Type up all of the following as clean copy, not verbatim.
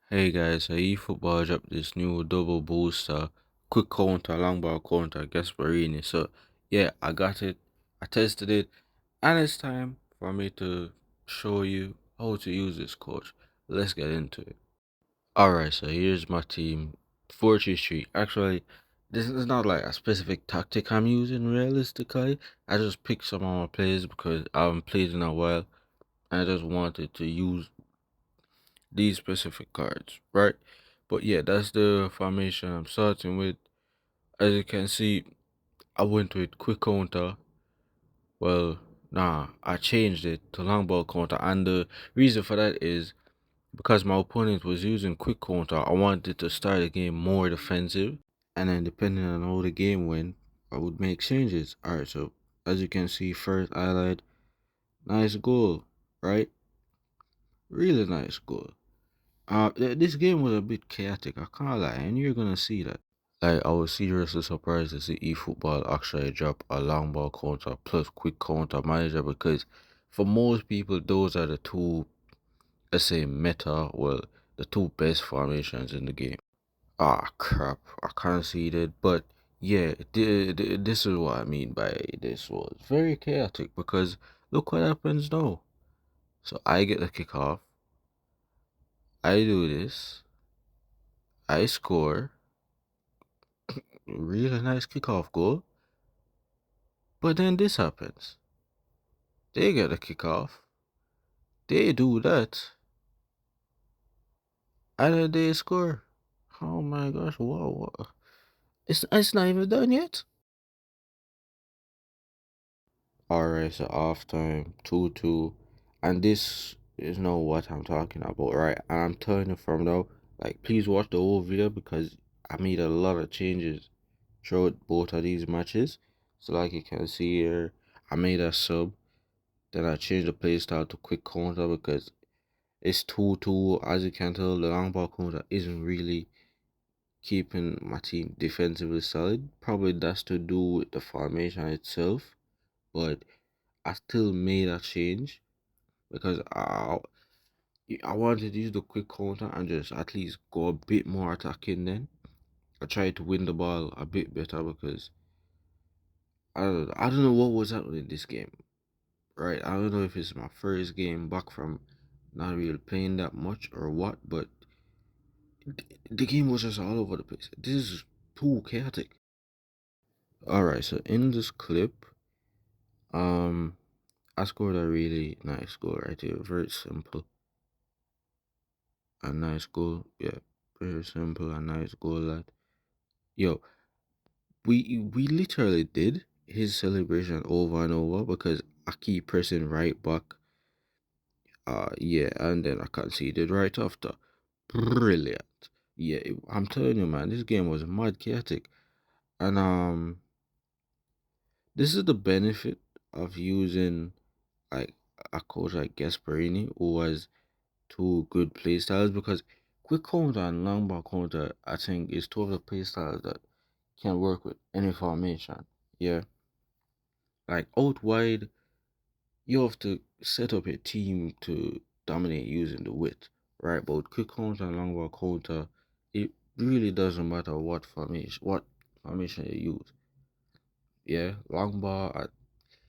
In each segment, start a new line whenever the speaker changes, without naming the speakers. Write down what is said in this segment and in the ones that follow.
Hey guys, so eFootball dropped this new double booster, quick counter, long ball counter, Gasperini. So yeah, I got it, I tested it, and it's time for me to show you how to use this coach. Let's get into it. Alright, so here's my team. 4-3-3. Actually, this is not like a specific tactic I'm using realistically. I just picked some of my players because I haven't played in a while and I just wanted to use these specific cards, right? But yeah, that's the formation I'm starting with. As you can see, I went with quick counter. Well, nah, I changed it to long ball counter, and the reason for that is because my opponent was using quick counter. I wanted to start the game more defensive, and then depending on how the game went, I would make changes. All right, so as you can see, first highlight, nice goal, right? Really nice goal. This game was a bit chaotic, I can't lie, and you're gonna see that. Like, I was seriously surprised to see eFootball actually drop a long ball counter plus quick counter manager because for most people, those are the two, let's say, well, the two best formations in the game. Ah, crap, I conceded, but yeah, this is what I mean by this was very chaotic because look what happens now. So I get the kickoff, I do this, I score, really nice kickoff goal. But then this happens. They get a kickoff. They do that. And then they score. Oh my gosh, whoa, whoa. It's not even done yet. Alright, so half time, 2-2. And this is not what I'm talking about, right? And I'm telling you from now, like, please watch the whole video because I made a lot of changes throughout both of these matches. So, like you can see here, I made a sub. Then I changed the play style to quick counter because it's 2-2. As you can tell, the long ball counter isn't really keeping my team defensively solid. Probably that's to do with the formation itself, but I still made a change because I wanted to use the quick counter and just at least go a bit more attacking then. I tried to win the ball a bit better because I don't know what was happening in this game, right? I don't know if it's my first game back from not really playing that much or what, but the game was just all over the place. This is too chaotic. Alright, so in this clip, um, I scored a really nice goal right here. Very simple. A nice goal. Yeah, very simple, a nice goal, lad. Yo, we literally did his celebration over and over because I keep pressing right back. Yeah, and then I conceded right after. Brilliant. Yeah, I'm telling you, man, this game was mad chaotic. And this is the benefit of using like a coach like Gasperini who has two good play styles because quick counter and long ball counter I think is two of the play styles that can work with any formation. Yeah. Like out wide you have to set up a team to dominate using the width, right? But quick counter and long ball counter, it really doesn't matter what formation you use. Yeah, long ball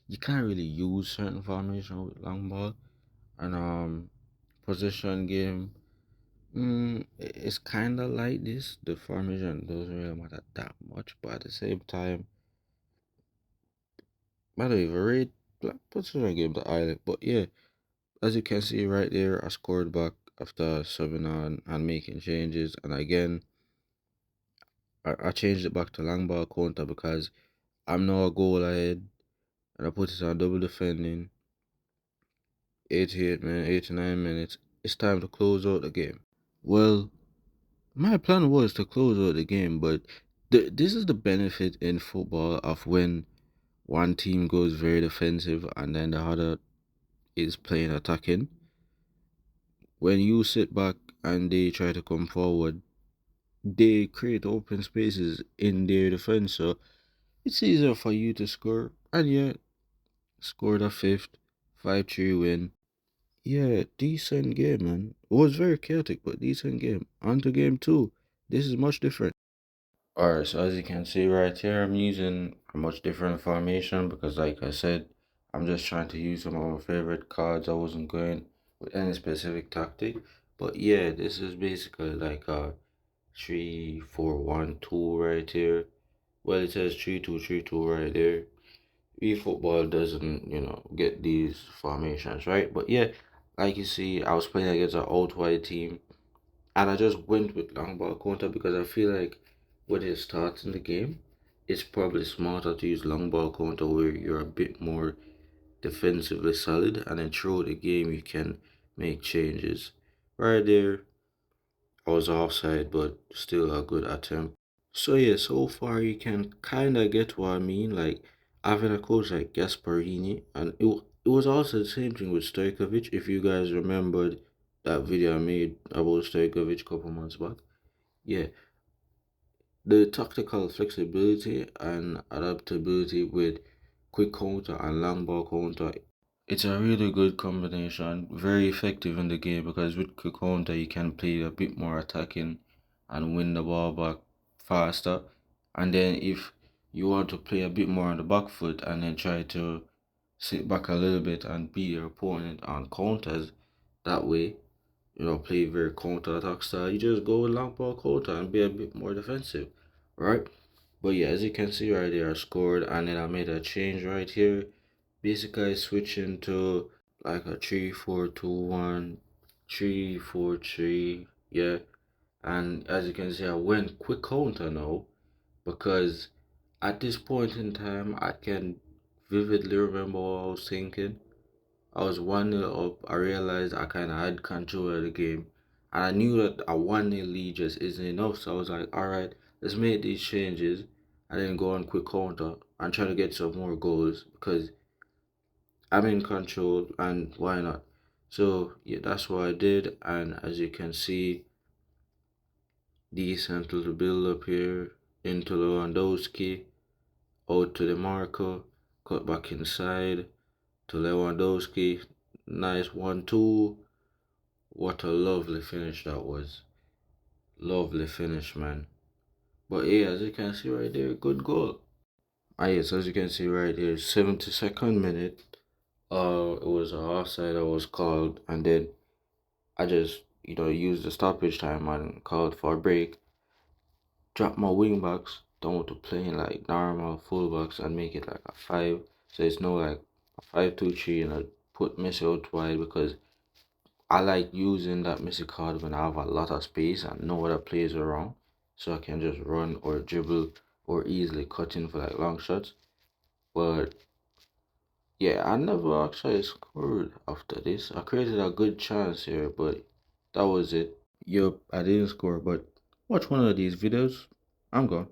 you can't really use certain formation with long ball and position game. It's kind of like this. The formation doesn't really matter that much, but at the same time, I don't even rate like position game the island. But yeah, as you can see right there, I scored back after subbing on and making changes, and again, I changed it back to long ball counter because I'm now a goal ahead, and I put it on double defending. 88 minutes, 89 minutes. It's time to close out the game. Well, my plan was to close out the game, but this is the benefit in football of when one team goes very defensive and then the other is playing attacking. When you sit back and they try to come forward, they create open spaces in their defense, so it's easier for you to score. And yeah, scored a fifth, 5-3 win. Yeah, decent game, man. It was very chaotic, but decent game. On to game two. This is much different. Alright, so as you can see right here, I'm using a much different formation because, like I said, I'm just trying to use some of my favorite cards. I wasn't going with any specific tactic. But yeah, this is basically like a 3-4-1-2 right here. Well, it says 3-2-3-2 right there. eFootball doesn't, get these formations, right? But yeah, like you see, I was playing against an out-wide team, and I just went with long ball counter because I feel like when it starts in the game, it's probably smarter to use long ball counter where you're a bit more defensively solid, and then through the game you can make changes. Right there, I was offside, but still a good attempt. So yeah, so far you can kind of get what I mean. Like having a coach like Gasperini, and it was also the same thing with Stojkovic. If you guys remembered that video I made about Stojkovic a couple months back, yeah, the tactical flexibility and adaptability with quick counter and long ball counter. It's a really good combination, very effective in the game because with quick counter you can play a bit more attacking and win the ball back faster. And then if you want to play a bit more on the back foot and then try to sit back a little bit and beat your opponent on counters, that way, play very counter attack style, you just go with long ball counter and be a bit more defensive, right? But yeah, as you can see right there, I scored and then I made a change right here. Basically switching to like a 3-4-2-1, 3-4-3, yeah. And as you can see, I went quick counter now because at this point in time, I can vividly remember what I was thinking. I was 1-0 up. I realized I kind of had control of the game. And I knew that a 1-0 lead just isn't enough. So I was like, all right, let's make these changes and then go on quick counter and try to get some more goals because I'm in control and why not? So yeah, that's what I did. And as you can see, decent little build up here into Lewandowski, out to the marker, cut back inside to Lewandowski. Nice 1-2. What a lovely finish that was. Lovely finish, man. But yeah, as you can see right there, good goal. Ah yes, as you can see right there, 72nd minute. It was a offside that was called, and then I just, used the stoppage time and called for a break. Drop my wing backs down to playing like normal fullbacks and make it like a five. So it's no like a 5-2-3, and I put Messi out wide because I like using that Messi card when I have a lot of space and no other players around. So I can just run or dribble or easily cut in for like long shots. But yeah, I never actually scored after this. I created a good chance here, but that was it. Yup, I didn't score, but watch one of these videos. I'm gone.